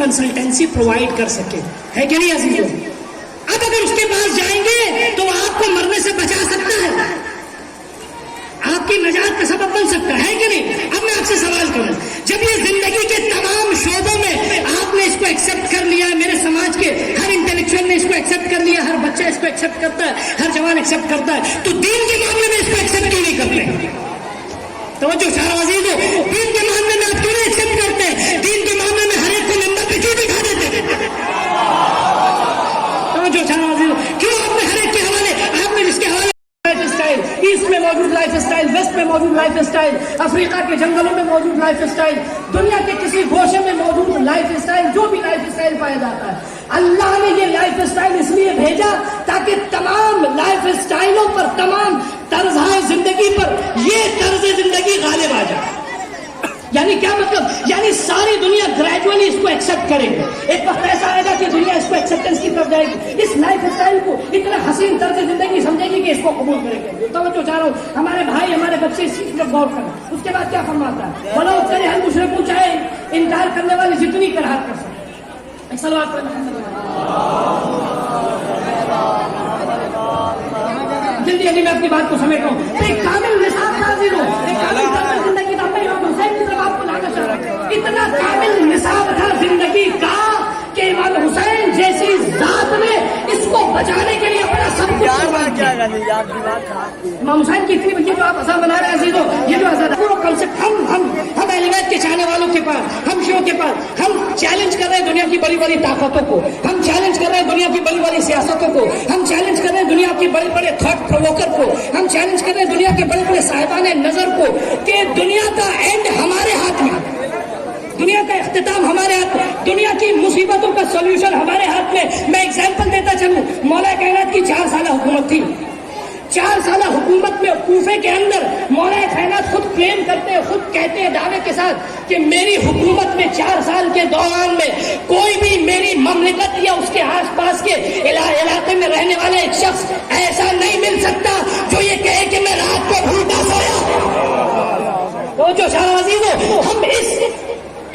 Consultancy provide कर सके, है कि नहीं अजीजों? अब अगर उसके पास जाएंगे तो वो आपको मरने से बचा सकता है, आपकी नजात का सबब बन सकता है कि नहीं? अब मैं आपसे सवाल करूं, जब ये जिंदगी के तमाम शोबों में आपने इसको एक्सेप्ट कर लिया, मेरे समाज के हर इंटेलेक्चुअल ने इसको एक्सेप्ट कर लिया, हर बच्चा इसको एक्सेप्ट करता है, हर जवान एक्सेप्ट करता है, तो दीन के मामले में इसको एक्सेप्ट क्यों नहीं करते? तवज्जो चारो अजीज हो, दीन के मामले में आप क्यों नहीं एक्सेप्ट करते? दीन के मामले में हर एक को नंदा पे क्यों दिखा देते? तवज्जो चारो अजीज हो, क्यों आपने हर एक के हवाले, आपने जिसके हवाले लाइफ स्टाइल, ईस्ट में मौजूद लाइफ स्टाइल, वेस्ट में मौजूद लाइफ स्टाइल, अफ्रीका के जंगलों में मौजूद लाइफ स्टाइल, दुनिया के किसी गोशे में मौजूद लाइफ स्टाइल, जो भी लाइफ स्टाइल पाया जाता है, अल्लाह ने ये लाइफ स्टाइल इसलिए भेजा ताकि तमाम लाइफ स्टाइलों पर, तमाम तर्ज़ जिंदगी पर ये तर्ज जिंदगी गालिब आ जाए। यानी क्या मतलब? यानी सारी दुनिया ग्रेजुअली इसको एक्सेप्ट करेगी। एक वक्त ऐसा आएगा कि दुनिया इसको एक्सेप्टेंस की तरफ जाएगी, इस लाइफ स्टाइल को इतना हसीन तर्ज जिंदगी समझेगी कि इसको कबूल करेंगे। तो मैं तो चाह रहा हूँ हमारे भाई, हमारे बच्चे इस चीज पर गौर करें। उसके बाद क्या फरमाता है? बोलो करे हम मुशरिक, चाहे इनकार करने वाले जितनी कराहत कर सकते। जल्दी जल्दी मैं अपनी बात को समेट रहा हूँ। एक कामिल निसाब हाजिर हो, एक कामिल तर्ज जिंदगी था। मैं इमाम हुसैन की तरफ आपको लाना चाह रहा हूँ। इतना कामिल निसाब था जिंदगी का कि इमाम हुसैन जैसी जात ने इसको बचाने के लिए अपना सब कुछ कुर्बान किया। इमाम हुसैन की इतनी बच्ची जो आप आसान बना रहे हैं अजीजों, ये जो आजाद पूरा कंसेप्ट हम अहले बैत के चाहने वालों के पास, हम शियों के पास, हम चैलेंज कर रहे हैं दुनिया की बड़ी बड़ी ताकतों को, हम चैलेंज कर रहे हैं दुनिया की बड़ी बड़ी सियासतों को, हम चैलेंज कर रहे हैं दुनिया के बड़े बड़े थॉट प्रोवोकर को, हम चैलेंज कर रहे हैं दुनिया के बड़े बड़े साहिबाने नजर को कि दुनिया का एंड हमारे हाथ में, दुनिया का इख्तिताम हमारे हाथ में, दुनिया की मुसीबतों का सोल्यूशन हमारे हाथ में। मैं एग्जांपल देता चलूं, मौला कायनात की 4 साल हुकूमत थी। 4 साल हुकूमत में कूफे के अंदर मौला कायनात खुद क्लेम करते हैं, खुद कहते हैं दावे के साथ कि मेरी हुकूमत में 4 साल के दौरान में कोई भी मेरी ममलिकत या उसके आस पास के इलाके में रहने वाले एक शख्स ऐसा नहीं मिल सकता जो ये कहे कि मैं रात को भूखा सोया। तो जो शाहबाजी हो, हम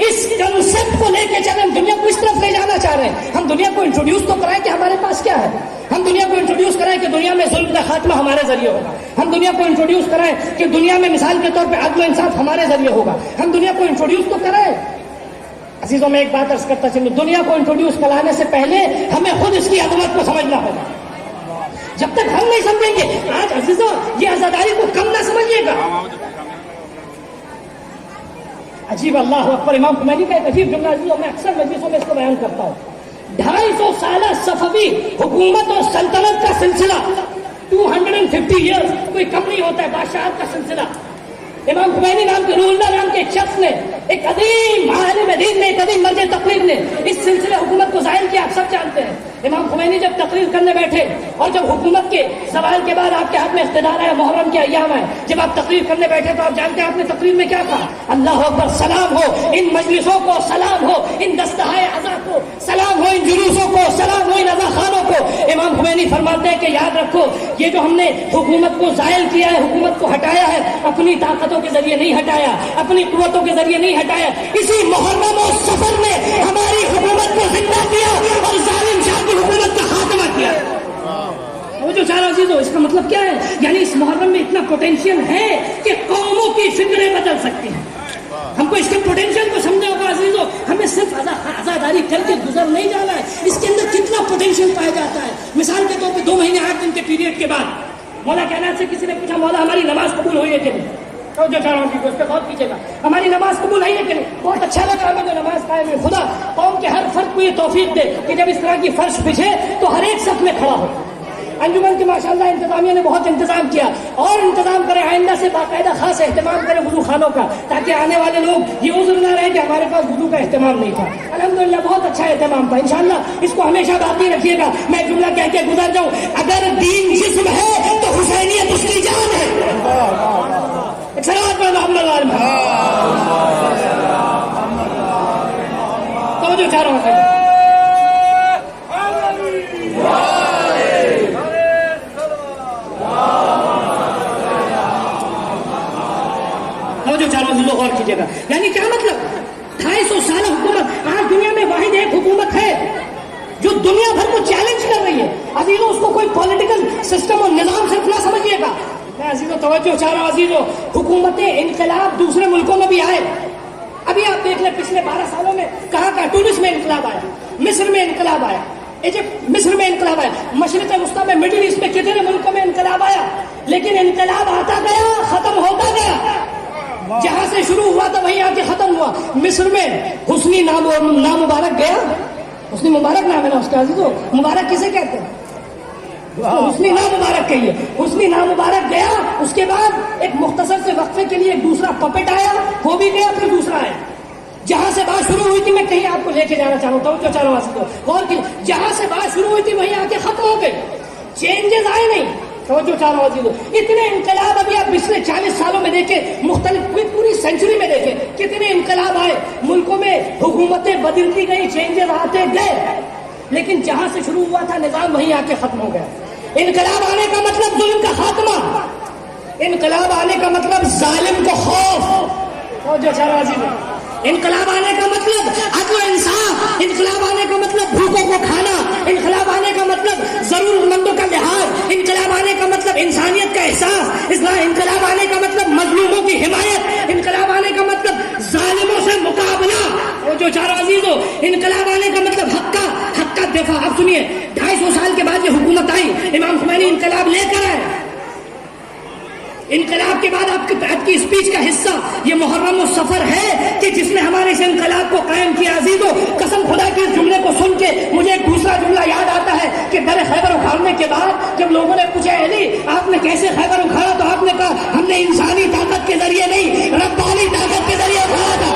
इस कंसेप्ट को लेके चले, हम दुनिया को इस तरफ ले जाना चाह रहे हैं। हम दुनिया को इंट्रोड्यूस तो कराएं कि हमारे पास क्या है, हम दुनिया को इंट्रोड्यूस कराएं कि दुनिया में जुल्म का खात्मा हमारे जरिए होगा, हम दुनिया को इंट्रोड्यूस कराएं कि दुनिया में मिसाल के तौर पे अदल इंसाफ हमारे जरिए होगा, हम दुनिया को इंट्रोड्यूस तो कराएं। अजीजों में एक बात अर्ज करता चलूं, दुनिया को इंट्रोड्यूस कराने से पहले हमें खुद इसकी अजमत को समझना होगा। जब तक हम नहीं समझेंगे, आज अजीजों ये आजादारी को कम ना समझिएगा। अजीब, अल्लाह अकबर। इमाम खुमैनी का एक अजीब जुमला मैं अक्सर मजलिसों में इसको बयान करता हूँ। 250 साल सफवी हुकूमत और सल्तनत का सिलसिला, 250 ईयर्स, कोई कम नहीं होता है बादशाहत का सिलसिला। इमाम खुमैनी नाम के, रूहुल्लाह नाम के एक शख्स ने, एक अदीम आलिम दीन ने, एक अदीम मर्ज तकरीर ने इस सिलसिले हुकूमत को ज़ाहिर किया। आप सब जानते हैं इमाम खुमैनी जब तकरीर करने बैठे और जब हुकूमत के सवाल के बाद आपके हाथ में इख्तिदार है, मुहर्रम के अय्याम है, जब आप तकरीर करने बैठे तो आप जानते हैं आपने तकरीर में क्या कहा? अल्लाह अकबर, सलाम हो इन मजलिसों को, सलाम हो इन दस्तहाए अज़ा को, सलाम हो इन जुलूसों को, सलाम हो इन अज़ा खानों को। इमाम खुमैनी फरमाते हैं कि याद रखो, ये जो हमने हुकूमत को ज़ायल किया है, हुकूमत को हटाया है, अपनी ताकतों के जरिए नहीं हटाया, अपनी कुव्वतों के जरिए नहीं हटाया, इसी मुहर्रम और सफर ने हमारी हुकूमत को जिंदा किया और जालिम शाह की हुकूमत का खात्मा किया। वो जो चार अजीज हो, इसका मतलब क्या है? यानी इस मुहर्रम में इतना पोटेंशियल है कि कौमों की फिक्रें बदल सकती हैं। हमको इसके पोटेंशियल को समझा होगा अजीजों, हमें सिर्फ आजादारी करके गुजर नहीं जाना है, इसके अंदर कितना पोटेंशियल पाया जाता है। मिसाल के तौर पे 2 महीने 8 दिन के पीरियड के बाद मौला कायनात से किसी ने पूछा, मौला हमारी नमाज कबूल हुई है कि नहीं? तो जो चारों जी को उस पर गौर कीजिएगा, हमारी नमाज कबूल है कि नहीं? बहुत अच्छा लगा हमें जो नमाज कायम है। खुदा कौम के हर फर्द को ये तौफीक दे कि जब इस तरह की फर्श बिछे तो हर एक सफ में खड़ा हो। अंजुमन के माशाअल्लाह इंतजामिया ने बहुत इंतजाम किया और इंतजाम करें, आइंदा से बाकायदा खास एहतमाम करें वुजू खानों का, ताकि आने वाले लोग ये उज़्र ना रहे कि हमारे पास वुजू का एहतमाम नहीं था। अल्हम्दुलिल्लाह बहुत अच्छा एहतमाम था। इंशाअल्लाह इसको हमेशा बाकी रखिएगा। मैं जुमला कह के गुजर जाऊं, अगर दीन जिस्म है तो हुसैनियत उसकी जान है। तो जो चारों जो चारों लोग और कीजिएगा। यानी क्या मतलब? 250 साल हुकूमत, आज दुनिया में वाहिद एक عزیزوں اس کو کوئی پولیٹیکل سسٹم اور نظام صرف نہ سمجھیے گا. میں عزیزوں توجہ چاہ رہا ہوں. عزیزوں حکومت انقلاب دوسرے ملکوں میں بھی آئے. ابھی آپ دیکھ لیں پچھلے 12 سالوں میں کہاں کہاں ٹونس میں انقلاب آیا, مصر میں انقلاب آیا, ایجپٹ مصر میں انقلاب آیا, مشرق وسطیٰ میں مڈل ایسٹ میں کتنے ملکوں میں انقلاب آیا. لیکن انقلاب آتا گیا ختم ہوتا گیا. جہاں سے شروع ہوا تھا وہیں آ کے ختم ہوا. مصر میں حسنی نامبارک گیا. حسنی مبارک نام ہے نا اس کا عزیزو. مبارک کسے کہتے ہیں؟ حسنی نامبارک کہیے. حسنی نامبارک گیا. اس کے بعد ایک مختصر سے وقفے کے لیے ایک دوسرا پپٹ آیا, وہ بھی گیا, پھر دوسرا آیا. جہاں سے بات شروع ہوئی تھی, میں کہیں آپ کو لے کے جانا چاہ رہا ہوں, تو چاروں واسطے غور کی, جہاں سے بات شروع ہوئی تھی وہیں آ کے ختم ہو گئی. چینجز آئے نہیں. توجہ چاروں واسطے اتنے انقلاب ابھی آپ پچھلے 40 سالوں میں دیکھیں, مختلف پوری سینچری میں دیکھیں کتنے انقلاب آئے. ملکوں میں حکومتیں بدلتی گئی, چینجز آتے گئے, لیکن جہاں سے شروع ہوا تھا نظام وہیں آ کے ختم ہو گیا. انقلاب آنے کا مطلب ظلم کا خاتمہ. انقلاب آنے کا مطلب ظالم کو خوف. توجہ چاروں واسطے. انقلاب آنے کا مطلب عدل و انصاف. انقلاب آنے کا مطلب بھوکوں کو کھانا. انقلاب آنے کا مطلب ضرورت مندوں کا لحاظ. انقلاب آنے کا مطلب انسانیت کا احساس. انقلاب آنے کا مطلب مظلوموں کی حمایت. انقلاب آنے کا مطلب ظالموں سے مقابلہ. اور جو چاروں عزیزوں, انقلاب آنے کا مطلب حق کا دفاع. اب سنیے, 250 سال کے بعد یہ حکومت آئی, امام خمینی انقلاب لے کر آئے. انقلاب کے بعد آپ کی اسپیچ کا حصہ یہ محرم السفر ہے کہ جس نے ہمارے اس انقلاب کو قائم کیا. عزیزوں قسم خدا کے اس جملے کو سن کے مجھے ایک دوسرا جملہ یاد آتا ہے کہ در خیبر اکھاڑنے کے بعد جب لوگوں نے پوچھا علی آپ نے کیسے خیبر اکھاڑا, تو آپ نے کہا ہم نے انسانی طاقت کے ذریعے نہیں, ربانی طاقت کے ذریعے اکھاڑا تھا.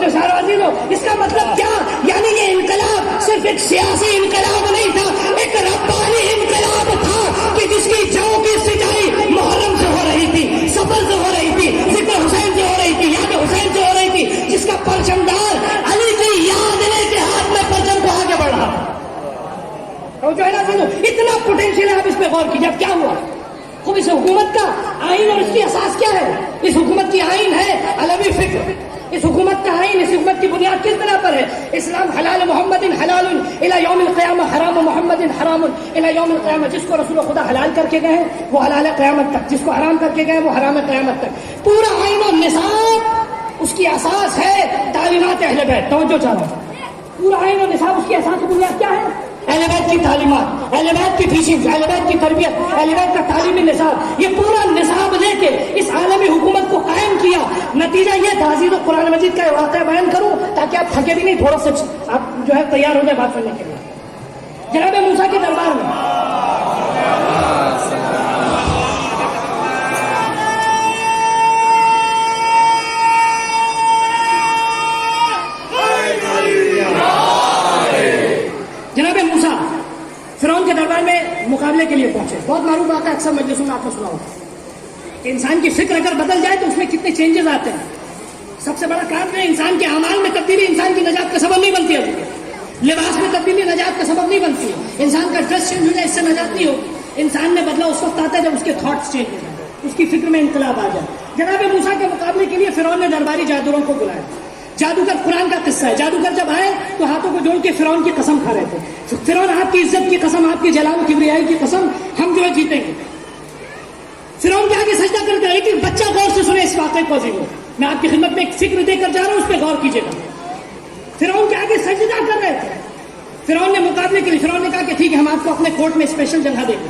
تو سارا عزیزوں اس کا مطلب کیا, یعنی یہ انقلاب صرف ایک سیاسی انقلاب نہیں تھا, ایک ربانی انقلاب تھا کہ جس کی جاؤں کی سچائی محرم سے ہو رہی تھی, سفر سے ہو رہی تھی, ذکر حسین سے ہو رہی تھی, یاد حسین سے ہو رہی تھی, جس کا پرچمدار علی کی یاد لے کے ہاتھ میں پرچم کو آگے بڑھا. جو ہے نا اتنا پوٹینشیل ہے. آپ اس پہ غور کیجیے اب کیا ہوا. خوب اس حکومت کا آئین اور اس کی اساس کیا ہے. اس حکومت کی آئین ہے علوی فکر. اس حکومت کا آئین, اس حکومت کی بنیاد کس طرح پر ہے. اسلام حلال محمد حلال الی یوم القیامہ, حرام محمد حرام الی یوم القیامہ. جس کو رسول خدا حلال کر کے گئے وہ حلال ہے قیامت تک, جس کو حرام کر کے گئے وہ حرام ہے قیامت تک. پورا آئین و نصاب اس کی اساس ہے تعلیمات اہل بیت. توجہ چاہ رہا ہوں, پورا آئین و نصاب اس کی اساس و بنیاد کیا ہے. اہل بیت کی تعلیمات, اہل بیت کی ٹیچنگ, اہل بیت کی تربیت, اہل بیت کا تعلیمی نصاب. یہ پورا نصاب لے کے اس عالمی حکومت کو قائم کیا. نتیجہ یہ تھا عزیزوں, قرآن مجید کا واقعہ بیان کروں تاکہ آپ تھکے بھی نہیں, تھوڑا سا آپ جو ہے تیار ہو جائے بات کرنے کے لیے. جناب موسیٰ کے دربار میں جناب موسیٰ فرعون کے دربار میں مقابلے کے لیے پہنچے. بہت معروف واقعہ, اکثر مجلسوں میں آپ نے سنا ہوگا کہ انسان کی فکر اگر بدل جائے تو اس میں کتنے چینجز آتے ہیں. سب سے بڑا کام ہے انسان کے اعمال میں تبدیلی انسان کی نجات کا سبب نہیں بنتی ہے. لباس میں تبدیلی نجات کا سبب نہیں بنتی ہے. انسان کا ڈریس چینج ہو جائے اس سے نجات نہیں ہوگی. انسان نے بدلا اس وقت آتا ہے جب اس کے تھاٹس چینج ہو جائیں, اس کی فکر میں انقلاب آ جائے. جناب موسیٰ کے مقابلے کے لیے فرعون نے درباری جادوگروں کو بلایا. جادوگر قرآن کا قصہ ہے. جادوگر جب آئے تو ہاتھوں کو جوڑ کے فرعون کی قسم کھا رہے تھے. فرعون آپ کی عزت کی قسم, آپ کی جلال و کبریائی کی قسم, ہم جو ہے جیتیں گے. فرعون کے آگے سجدہ کرتے ہیں. لیکن بچہ غور سے سنے اس واقعے کو عزیزوں, میں آپ کی خدمت میں ایک فکر دے کر جا رہا ہوں, اس پہ غور کیجیے گا. فرعون کے آگے سجدہ کر رہے تھے. فرعون نے مقابلے کے لیے فرعون نے کہا کہ ٹھیک ہے ہم آپ کو اپنے کورٹ میں اسپیشل جگہ دیں گے.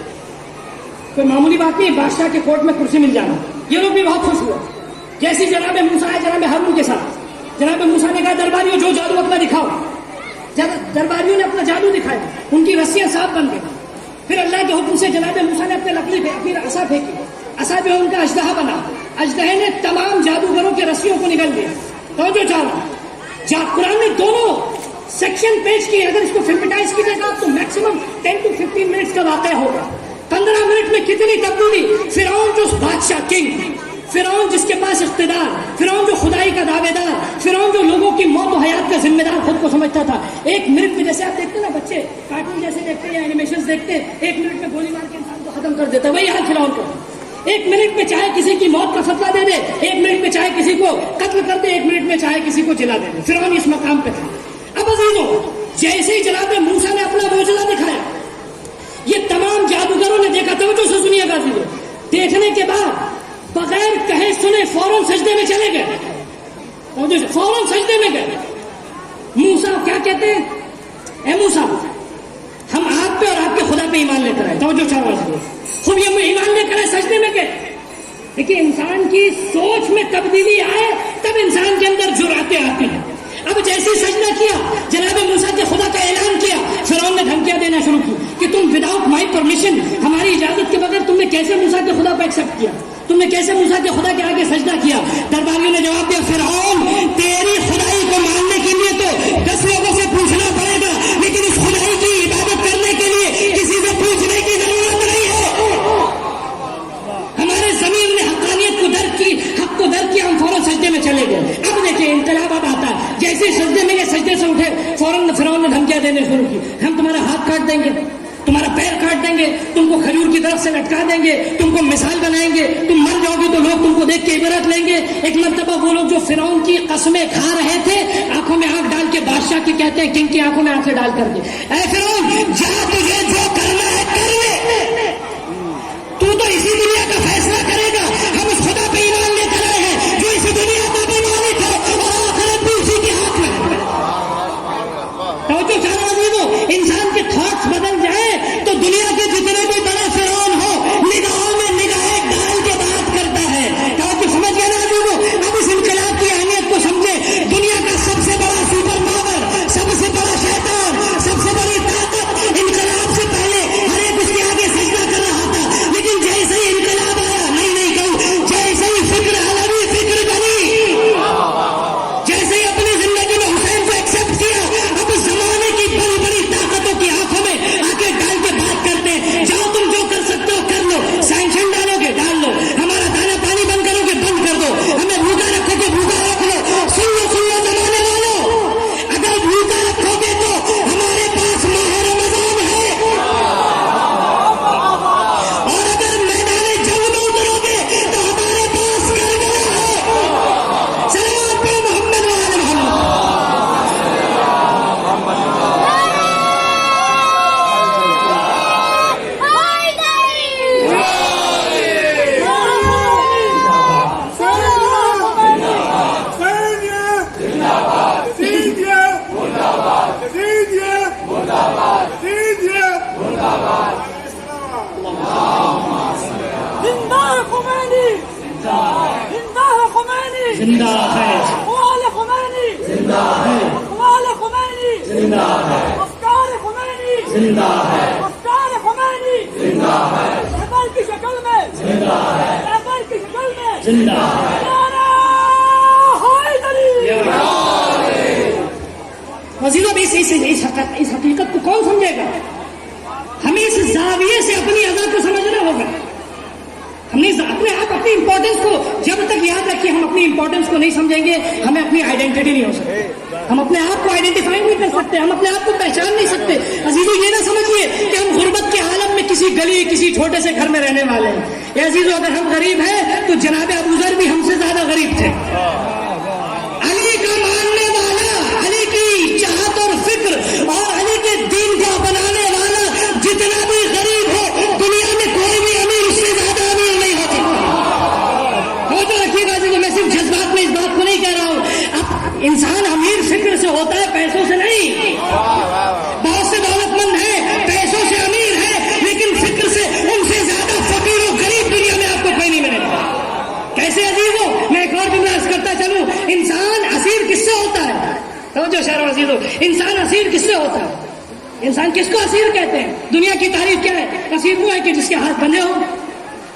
کوئی معمولی بات نہیں, بادشاہ کے کورٹ میں کرسی مل جانا. یہ لوگ بھی بہت خوش ہوئے. جیسی جناب موسیٰ آئے جناب ہارون کے ساتھ, جناب موسیٰ نے کہا درباریوں جو جادو اپنا دکھاؤ. درباریوں نے اپنا جادو دکھایا, ان کی رسیاں صاف بن گئی. پھر اللہ کے حکم سے جناب موسیٰ نے اپنے لکڑی پھر عصا پھینکی. عصا جو ہے ان کا اژدہا بنا. اژدہے نے تمام جادوگروں کے رسیوں کو نگل دیا. توجہ چاہ رہا ہوں, قرآن نے دونوں سیکشن پیش کیے. اگر اس کو فلمٹائز کیجیے گا تو میکسیمم 10 to 15 منٹس کا واقعہ ہوگا. 15 منٹ میں کتنی تبدیلی. فرعون جو بادشاہ کنگ, فرعون جس کے پاس اقتدار, فرعون جو خدائی کا دعوے دار, فرعون جو لوگوں کی موت و حیات کا ذمہ دار خود کو سمجھتا تھا. 1 منٹ میں, جیسے آپ دیکھتے نا بچے کارٹون جیسے دیکھتے ہیں یا اینیمیشن دیکھتے ہیں, 1 منٹ میں گولی مار کے انسان کو ختم کر دیتا ہے. وہی حال فرعون کا. 1 منٹ میں چاہے کسی کی موت کا فتویٰ دے دے, 1 منٹ میں چاہے کسی کو قتل کر دے, 1 منٹ میں چاہے کسی کو جلا دے. فرعون اس مقام پہ تھا. اب عزیزوں جیسے ہی جناب موسیٰ نے اپنا معجزہ دکھایا, तमाम जादूगरों ने देखा, तवज्जो से सुनिएगा जी, देखने के बाद बगैर कहे सुने फौरन सजदे में चले गए, फौरन सजदे में गए। मूसा क्या कहते हैं, ए मूसा हम आप पे और आपके खुदा पे ईमान लेकर आए, तवज्जो चाहो, खूब ये ईमान लेकर आए, सजदे में गए। देखिए इंसान की सोच में तब्दीली आए तब इंसान के अंदर जुरातें आती हैं। अब जैसे सजदा किया, जनाब मूसा के खुदा का ऐलान किया, फिरौन ने धमकियां देना शुरू की कि तुम विदाउट माई परमिशन, हमारी इजाजत के बगैर तुमने कैसे मूसा के खुदा को एक्सेप्ट किया, तुमने कैसे मूसा के खुदा के आगे सजदा किया। दरबारियों ने जवाब दिया, फिरौन तेरी खुदाई को मानने के लिए तो 10 लोगों से पूछना पड़ेगा, लेकिन इस खुदाई की इबादत करने के लिए किसी से पूछने की जरूरत नहीं है। हमारे जमीन ने हक्कानियत को दर्द की, हक को दर्द किया, हम फौरन सजदे में चले गए। अब देखिए इंकलाब अब आता है, जैसे सजदे में गए, सजदे से उठे, फौरन फिरौन ने धमकियां देने शुरू की, हम तुम्हारा हाथ काट देंगे, तुम्हारा पैर काट देंगे, तुमको खजूर की तरफ से लटका देंगे, तुमको मिसाल बनाएंगे, तुम मर जाओगे तो लोग तुमको देख के इबरत लेंगे। एक मर्तबा वो लोग जो फिरौन की कसमें खा रहे थे, आंखों में आंख डाल के, बादशाह की कहते हैं किंग की आंखों में आंखें डाल करके, ऐ फिरौन जा तुझे जो करना है कर ले, तू तो इसी दुनिया का फैसला करेगा। हम उस खुदा पे ईमान लेकर आए हैं जो इसी दुनिया का भी मालिक है और आखिरत भी उसी के हाथ में है। तो चारों अजीजों, इंसान के थॉट्स बदल जाए तो दुनिया के जितने भी बड़े फिरौन हो, निगाहों में निगाहें डाल के बात करता है। तो समझ गए ना अजीजों, अब इस इनकलाब की अहमियत को समझे। दुनिया का सबसे बड़ा सुपर पावर, सबसे बड़ा शैतान, सबसे बड़ी ताकत इनकलाब से पहले हर एक उसके आगे सजदा कर रहा था, लेकिन जैसे ही इनकलाब आया, नहीं कहूं, जैसे ही फिक्र अलवी फिक्र बनी, जैसे ही अपनी जिंदगी में हुसैन को एक्सेप्ट किया, अब जमाने की बड़ी बड़ी ताकतों की आंखों में आके डाल के बात करते हैं, जाओ तुम जो कर सकते हो कर लो, सैंक्शन डालोगे डाल लो, हमारा दाना पानी बंद करोगे बंद कर दो, हमें भूखा रखोगे भूखा रख लो। सुन लो जमाने वालों, अगर भूखा रखोगे तो हमारे पास माह रमजान है, और अगर मैदान जंग में उतरोगे तो हमारे पास करबला है। सलावत पे मोहम्मद वाले मोहम्मद। जिंदा है अक़वाल ख़ुमैनी, जिंदा है अक़वाल ख़ुमैनी, जिंदा है अफ़कार ख़ुमैनी, जिंदा है अफ़कार ख़ुमैनी, जिंदा है रहबर की शक्ल में, जिंदा है रहबर की शक्ल में, जिंदा है नारा हैदरी। अज़ीज़ों, इस हकीकत को कौन समझेगा? हमें इस जाविये से अपनी अज़ा को समझना होगा। हमने अपने आप अपनी इंपॉर्टेंस को, जब तक याद रखिए हम अपनी इंपॉर्टेंस को नहीं समझेंगे, हमें अपनी आइडेंटिटी नहीं हो सकती, हम अपने आप को आइडेंटिफाई नहीं कर सकते, हम अपने आप को पहचान नहीं सकते। अजीजों, ये ना समझिए कि हम गुर्बत के आलम में किसी गली, किसी छोटे से घर में रहने वाले हैं। अजीजों, अगर हम गरीब हैं तो जनाब अबू ज़र भी हमसे ज्यादा गरीब थे। अली का मानने वाला, अली की चाहत और फिक्र और अली के दीन को अपनाने वाला जितना भी गरीब हो, दुनिया में कोई भी अमीर उससे ज्यादा अमीर नहीं हो सकता। तो रखिएगा जी, मैं सिर्फ जज्बात में इस बात को नहीं कह रहा हूं। अब इंसान अमीर फिक्र से होता है, पैसों से नहीं। बहुत से दौलतमंद है, पैसों से अमीर है, लेकिन फिक्र से उनसे ज्यादा फकीर और गरीब दुनिया में आपको कोई नहीं मिलेगा। कैसे अजीजों? मैं एक और जुमला अर्ज करता चलूं, इंसान असीर किससे होता है? तो जो शहरों अजीजों, इंसान असीर किससे होता है? इंसान किसको असीर कहते हैं? दुनिया की तारीफ क्या है? असीर वो है कि जिसके हाथ बंधे हो,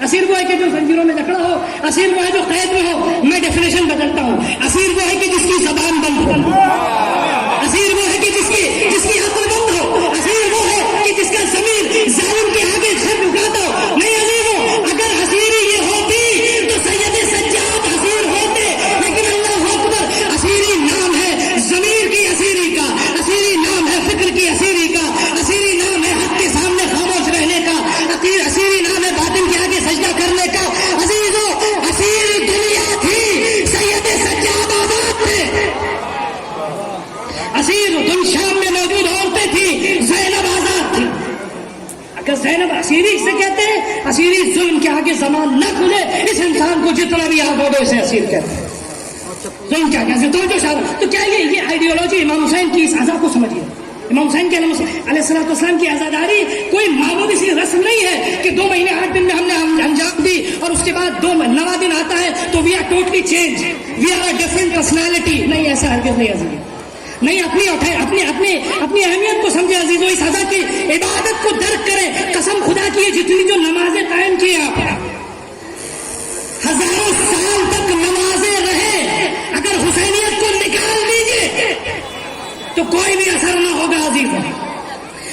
असीर वो है कि जो जंजीरों में जकड़ा हो, असीर वो है जो कैद में हो। मैं डेफिनेशन बदलता हूँ, असीर वो है कि जिसकी जबान बंद हो, असीर वो है कि जिसकी अक्ल बंद हो, असीर वो है कि जिसका ज़मीर जालिम के आगे सर झुकाता हो। नहीं अजीजों, अगर असीरी ये होती तो सैयद सज्जाद असीर होते, लेकिन अल्लाह अकबर, असीरी नाम है ज़मीर की असीरी का, असीरी नाम है फिक्र की असीरी का, असीरी नाम है हक के सामने खामोश रहने का, असीरी नाम है बातिन के आगे सजदा करने का। अजीजों, असीरी दुनिया थी, सैयद सज्जाद आबाद थे। اسیری سے کہتے ہیں، اسیری ظلم کے آگے زبان نہ کھلے، اس انسان کو جتنا بھی آگ ہو دو اسے اسیر کہتے ہیں۔ ظلم کیا کہتے ہیں؟ تو کیا یہ آئیڈیالوجی امام حسین کی اس عزا کو سمجھیے۔ امام حسین کے علیہ السلام کی عزاداری کوئی معمولی سی رسم نہیں ہے کہ 2 مہینے 8 دن میں ہم نے انجام دی اور اس کے بعد 9واں دن آتا ہے تو we are totally change, we are different personality. نہیں، ایسا ہرگز نہیں عزیز، نہیں۔ اپنی اہمیت کو سمجھے عزیزو، اس عزا کی عبادت کو درک کرے۔ قسم خدا کی یہ جتنی جو نمازیں قائم کی آپ، ہزاروں سال تک نمازیں رہے، اگر حسینیت کو نکال دیجیے تو کوئی بھی اثر نہ ہوگا عزیز۔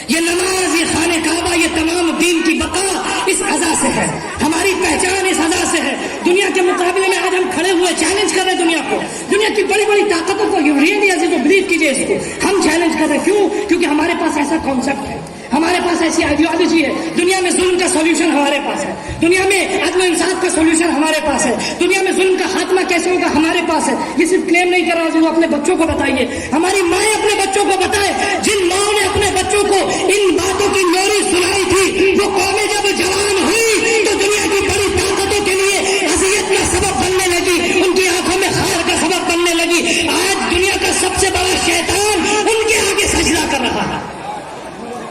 یہ نماز، یہ خانہ کعبہ، یہ تمام دین کی بقا اس عزا سے ہے، ہماری پہچان اس عزا سے ہے۔ دنیا کے مقابلے میں آج ہم کھڑے ہوئے چیلنج کر رہے ہیں دنیا کو، دنیا کی بڑی بڑی طاقتوں کو، ریئلی عزیز کو بلیو کیجیے، اس کو ہم چیلنج کر رہے ہیں۔ کیوں؟ کیونکہ ہمارے پاس ایسا کانسیپٹ ہے، ہمارے پاس ایسی آئیڈیالوجی ہے۔ دنیا میں ظلم کا سولوشن ہمارے پاس ہے، دنیا میں عدل و انصاف کا سولوشن ہمارے پاس ہے، دنیا میں ظلم کا خاتمہ کیسے ہوگا ہمارے پاس ہے۔ یہ صرف کلیم نہیں کر رہا، وہ اپنے بچوں کو بتائیے، ہماری مائیں اپنے بچوں کو بتائے، جن ماؤں نے اپنے بچوں کو ان باتوں کی لوری سنائی تھی، وہ قومیں جب جوان ہوئی تو دنیا کی بڑی طاقتوں کے لیے اذیت کا سبب بننے لگی، ان کی آنکھوں میں خار کا سبب بننے لگی۔ آج دنیا کا سب سے بڑا شیطان ان کے آگے سجدہ کر رہا ہے۔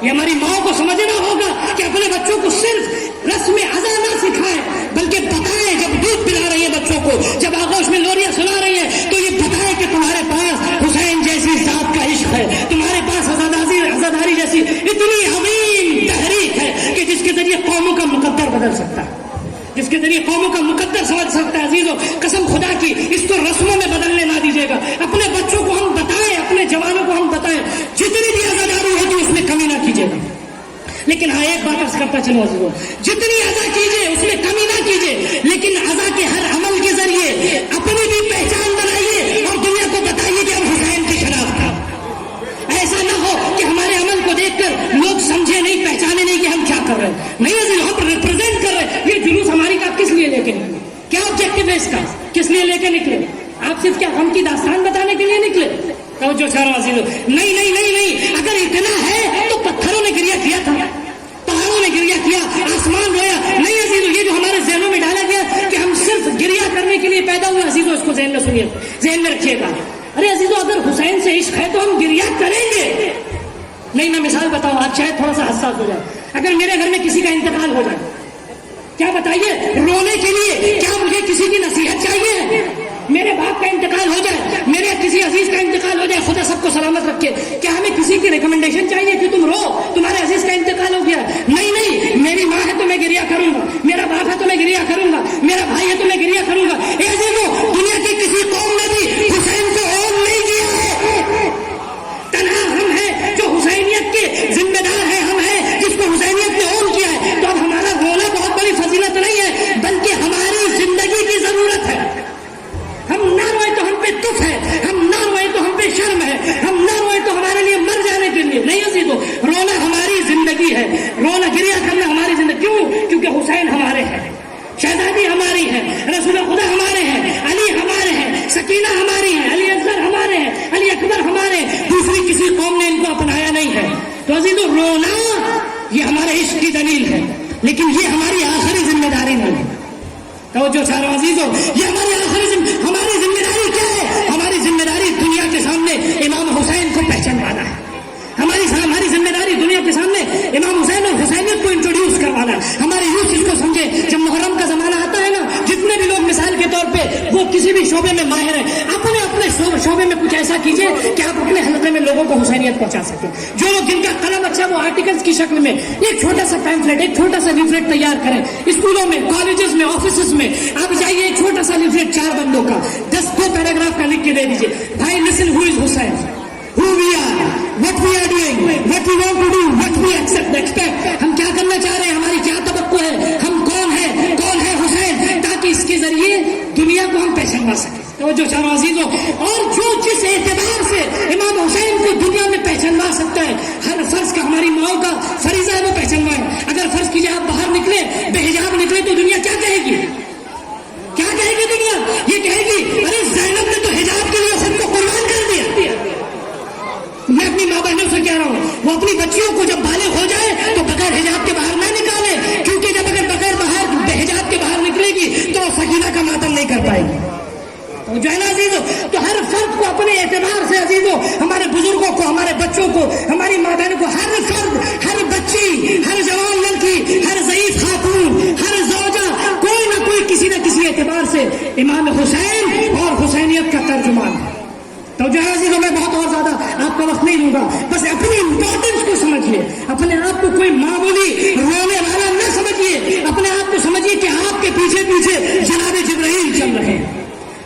یہ ہماری ماں کو سمجھنا ہوگا کہ اپنے بچوں کو صرف رسم عزا نہ سکھائیں، بلکہ بتائیں، جب دودھ پلا رہی ہے بچوں کو، جب آغوش میں لوریاں سنا رہی ہے، تو یہ بتائیں کہ تمہارے پاس حسین جیسی ذات کا عشق ہے، تمہارے پاس عزاداری جیسی اتنی عظیم تحریک ہے کہ جس کے ذریعے قوموں کا مقدر بدل سکتا ہے، جس کے ذریعے قوموں کا مقدر سمجھ سکتا ہے۔ عزیزو، قسم خدا کی اس کو رسموں میں بدلنے نہ دیجیے گا۔ اپنے بچوں کو ہم بتائیں، اپنے جوانوں کو ہم بتائیں، جتنی بھی عزاداری ہوگی اس میں کمی نہ کیجیے گا۔ لیکن ایک بات عرض کرتا چلو عزیزو، جتنی عزا کیجیے اس میں کمی نہ کیجیے، لیکن عزا کے ہر عمل کے ذریعے اپنی بھی پہچان بنائیے اور دنیا کو بتائیے کہ ہم حسین کی شناخت ہے۔ ایسا نہ ہو کہ ہمارے عمل کو دیکھ کر لوگ سمجھے نہیں، پہچانے نہیں کہ ہم کیا کر رہے ہیں۔ نہیں عزیز، ہم ریپرزینٹ کر رہے ہیں۔ یہ جلوس ہماری کا کس لیے لے کے نکلے؟ کیا آبجیکٹو ہے اس کا؟ کس لیے لے کے نکلے؟ آپ صرف کیا غم کی داستان بتانے کے لیے نکلے؟ توجہ چاہ رہا عزیزو، نہیں، اگر اتنا ہے تو پتھروں نے گریہ کیا تھا، پہاڑوں نے گریہ کیا، آسمان رویا۔ نہیں عزیزو، یہ جو ہمارے ذہنوں میں ڈالا گیا کہ ہم صرف گریہ کرنے کے لیے پیدا ہوئے، عزیزو اس کو ذہن میں سنیے، ذہن میں رکھیے گا۔ ارے عزیزو، اگر حسین سے عشق ہے تو ہم گریہ کریں گے۔ نہیں، میں مثال بتاؤں، آپ شاید تھوڑا سا حساس ہو جائے۔ اگر میرے گھر میں کسی کا انتقال ہو جائے، کیا بتائیے، رونے کے لیے کیا مجھے کسی کی نصیحت چاہیے؟ میرے باپ کا انتقال ہو جائے، میرے کسی عزیز کا انتقال ہو جائے، خدا سب کو سلامت رکھے، کیا ہمیں کسی کی ریکمنڈیشن چاہیے کہ تم رو، تمہارے عزیز کا انتقال ہو گیا؟ نہیں، میری ماں ہے تو میں گریہ کروں گا، میرا باپ ہے تو میں گریہ کروں گا، میرا بھائی ہے تو میں گریہ کروں گا۔ اے عزیزو، دنیا کی کسی قوم نے بھی حسین کو اون نہیں کیا ہے، تنہا ہم ہیں جو حسینیت کے ذمہ دار ہیں، ہم ہیں جس کو حسینیت نے اون کیا ہے۔ تو اب ہمارا رونا بہت بڑی فضیلت نہیں ہے، بلکہ ہماری زندگی کی ضرورت ہے۔ ہم نہ روئے تو ہم پہ تف ہے، ہم نہ روئے تو ہم پہ شرم ہے، ہم نہ روئے تو ہمارے لیے مر جانے کے لیے نہیں عزیزو، رونا ہماری زندگی ہے، رونا گریہ کرنا ہماری زندگی۔ کیونکہ حسین ہمارے ہیں، شہزادی ہماری ہے، رسول خدا ہمارے ہیں، علی ہمارے ہیں، سکینہ ہماری ہے، علی اصغر ہمارے ہیں، علی اکبر ہمارے ہیں، دوسری کسی قوم نے ان کو اپنایا نہیں ہے۔ تو عزیزو، رونا یہ ہمارے عشق کی دلیل ہے، لیکن یہ ہماری آخری ذمہ داری نہیں ہے۔ توجہ سارا عزیزو، یہ ہماری ذمہ داری کیا ہے؟ ہماری ذمہ داری دنیا کے سامنے امام حسین کو پہچانوانا ہے، ہماری ذمہ داری دنیا کے سامنے امام حسین اور حسینیت کو انٹروڈیوس کروانا ہے۔ ہمارے یوتھ اس کو سمجھے، جب محرم کا زمانہ آتا ہے نا، جتنے بھی لوگ مثال کے طور پہ وہ کسی بھی شعبے میں ماہر ہیں، اپنے شعبے میں کچھ ایسا کیجئے کہ آپ اپنے حلقے میں لوگوں کو حسینیت پہنچا سکیں۔ جو لوگ جن کا قلم اچھا وہ آرٹیکلز کی شکل میں ایک چھوٹا سا پیمفلیٹ، ایک چھوٹا سا لیفلیٹ تیار کریں، اسکولوں میں، کالجز میں، آفیسز میں آپ جائیے، ایک چھوٹا سا لیفلیٹ 4 بندوں کا 10 پیراگراف کا لکھ کے دے دیجیے، بھائی لسن ہو از حسین، who we are, what we are doing, what we want to do, what we expect، ہم کیا کرنا چاہ رہے ہیں، ہماری کیا توقع ہے، ہم کون ہے حسین، تاکہ اس کے ذریعے دنیا کو ہم پہچانوا سکیں۔ توجہ چاہو عزیزوں، اور جو جس اعتبار سے امام حسین کو دنیا میں پہچانوا سکتا ہے، ہر فرض کا ہماری ماؤں کا فریضہ ہے وہ پہچانوائے۔ اگر فرض کیجیے آپ باہر نکلے، بے حجاب نکلے، تو دنیا کیا کہے گی؟ کیا کہے گی دنیا؟ یہ کہے گی ارے زینب نے تو حجاب کے لیے سب کو قربان کر دیا۔ میں اپنی ماں بہنوں سے کہہ رہا ہوں، وہ اپنی بچیوں کو جب بالغ ہو جائے تو بغیر حجاب کے باہر نہ نکالے، आपका वक्त नहीं लूंगा, बस अपनी इंपॉर्टेंस को समझिए, अपने आप को कोई मामूली रोने वाला न समझिए, अपने आप को समझिए कि आपके पीछे पीछे जनाब जिब्राइल चल रहे हैं,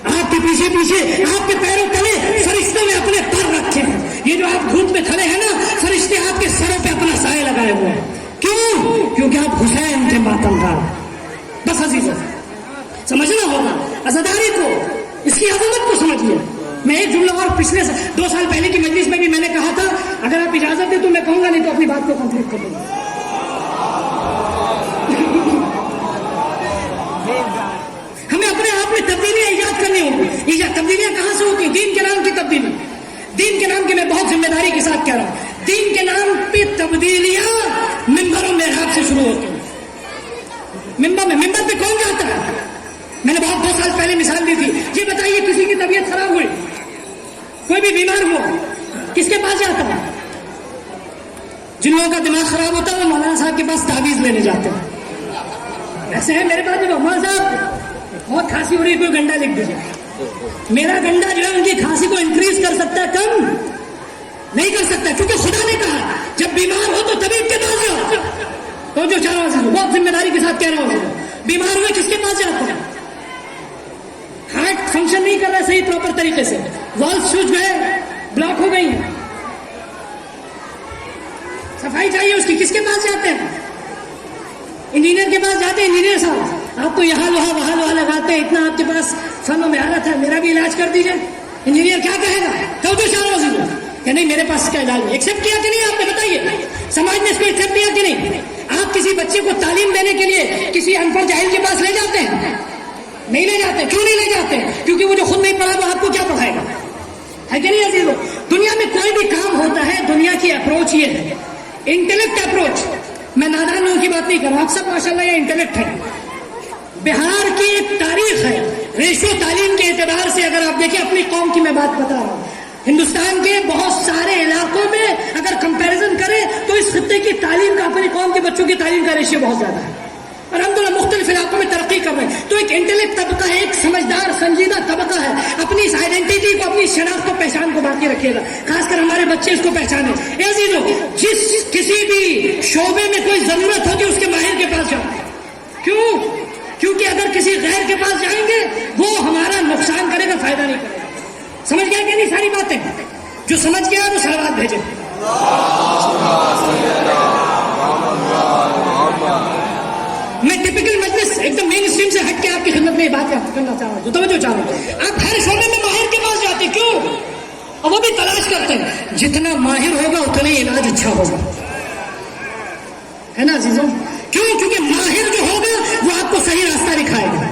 आपके पीछे पीछे आपके पैरों तले फरिश्तों ने अपने पर रखे हैं। ये जो आप धूप में खड़े हैं ना, फरिश्ते आपके सरों पे अपना साया लगाए हुए हैं। क्यों? क्योंकि आप हुसैन के मातमदार। बस अजीजों, समझना होगा अज़ादारी को, इसकी अजमत को समझिए। मैं एक जुमला और पिछले 2 साल पहले की मजलिस में भी मैंने कहा था, अगर आप इजाजत दें तो मैं कहूंगा, नहीं तो अपनी बात को कंप्लीट कर दूंगा। हमें अपने आप में तब्दीलियां ईजाद करनी होगी। तब्दीलियां कहां से होती? दीन के नाम की तब्दीली। दीन के नाम की, मैं बहुत जिम्मेदारी के साथ कह रहा हूं, दीन के नाम पे तब्दीलियां मिंबरों में हाथ से शुरू होती हैं। मिंबर पे कौन जाता है? मैंने बहुत 2 साल पहले मिसाल दी थी। ये बताइए, किसी की तबीयत खराब हुई, कोई भी बीमार हुआ, किसके पास जाता है? जिन लोगों का दिमाग खराब होता है वो मौलाना साहब के पास तावीज लेने जाते हैं। ऐसे है मेरे पास, मौलाना साहब बहुत खांसी हो रही है, कोई गंडा लिख दीजिए। मेरा गंडा जो है उनकी खांसी को इंक्रीज कर सकता है, कम नहीं कर सकता, क्योंकि खुदा ने कहा जब बीमार हो तो तबीब के पास जाओ। तो जो चारों बहुत जिम्मेदारी के साथ कह रहा हूं, बीमार हुए किसके पास जाते हैं? हार्ट फंक्शन नहीं कर रहा सही प्रॉपर तरीके से, वॉल्व सूज गए, ब्लॉक हो गई है, सफाई चाहिए उसकी, किसके पास जाते हैं? इंजीनियर के पास जाते हैं। इंजीनियर साहब, आप तो यहाँ लोहा वहां लोहा लगाते हैं, इतना आपके पास फन में मेहनत है, मेरा भी इलाज कर दीजिए। इंजीनियर क्या कहेगा? तो चारों कि नहीं मेरे पास इसका इलाज नहीं। एक्सेप्ट किया कि नहीं? आपने बताइए, समाज ने इसको एक्सेप्ट किया कि नहीं? आप किसी बच्चे को तालीम देने के लिए किसी अनपढ़ जाहिल के पास ले जाते हैं? नहीं ले जाते। क्यों नहीं ले जाते? क्योंकि वो जो खुद नहीं पढ़ा वो आपको क्या पढ़ाएगा, है कि नहीं अजीजों? दुनिया में कोई भी काम होता है, दुनिया की अप्रोच ये है, इंटेलेक्ट अप्रोच। मैं नादान लोगों की बात नहीं कर रहा, आप सब माशाल्लाह ये इंटेलेक्ट है। बिहार की एक तारीख है, रेशो तालीम के एतबार से अगर आप देखिए, अपनी कौम की मैं बात बता रहा हूँ, हिंदुस्तान के बहुत सारे इलाकों में अगर कंपैरिजन करें तो इस खित्ते की तालीम का, अपनी कौम के बच्चों की तालीम का रेशियो बहुत ज्यादा है। और हम दोनों मुख्तलिफ इलाकों में तरक्की कर रहे हैं। तो एक इंटेलेक्ट तबका है, एक समझदार संजीदा तबका है, अपनी इस आइडेंटिटी को, अपनी शनाख्त को, पहचान को बाकी रखिएगा, खासकर हमारे बच्चे इसको पहचाने। ऐसी लोग जिस किसी भी शोबे में कोई जरूरत होगी उसके माहिर के पास जाओ। क्यों? क्योंकि अगर किसी गैर के पास जाएंगे वो हमारा नुकसान करेगा, फायदा नहीं करेगा। समझ गया कि नहीं सारी बातें? जो समझ गया वो सलावत भेजे। मैं टिपिकल मजलिस एकदम मेन स्ट्रीम से हट के आपकी खिदमत में बात करना चाह रहा हूँ, तवज्जो चाह रहा हूँ। आप हर शोबे में माहिर के पास जाते, क्यों? और वो भी तलाश करते हैं, जितना माहिर होगा उतना ही इलाज अच्छा होगा, है ना अजीजों? क्यों? क्योंकि माहिर जो होगा वो आपको सही रास्ता दिखाएगा।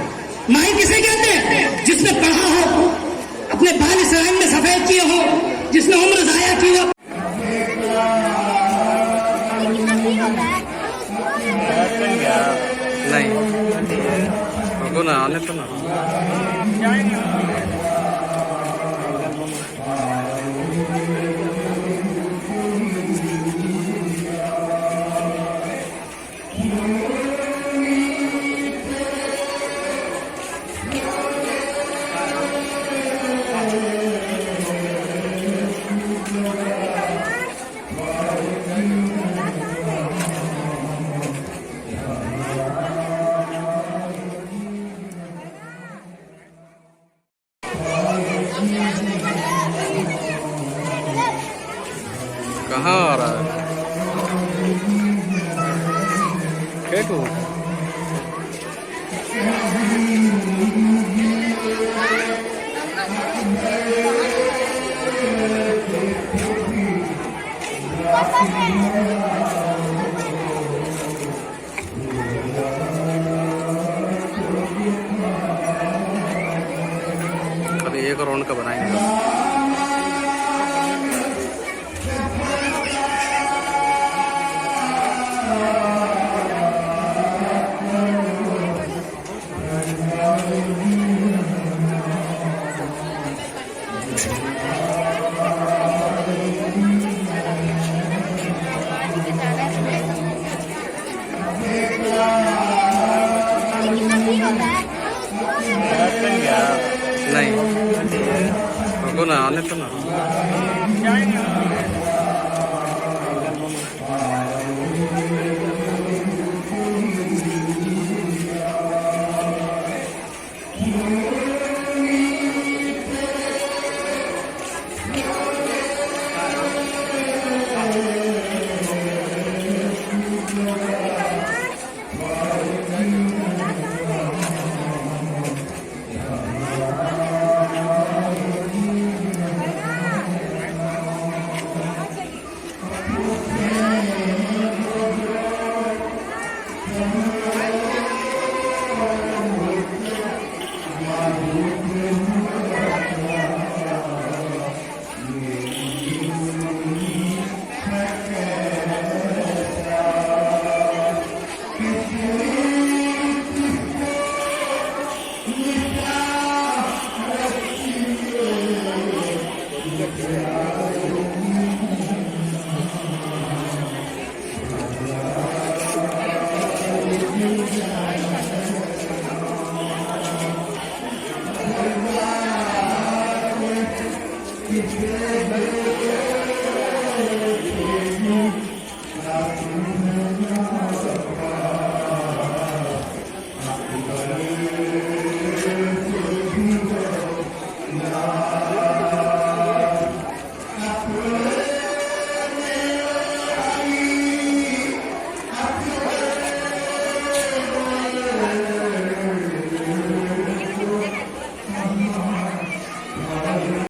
माहिर किसे कहते हैं? जिसने पढ़ा हो, अपने बाल इस्लाम में सफेद किए हो, जिसने उम्र जाया की हो। नहीं आने तो ना कहाँ आ रहा है? क्या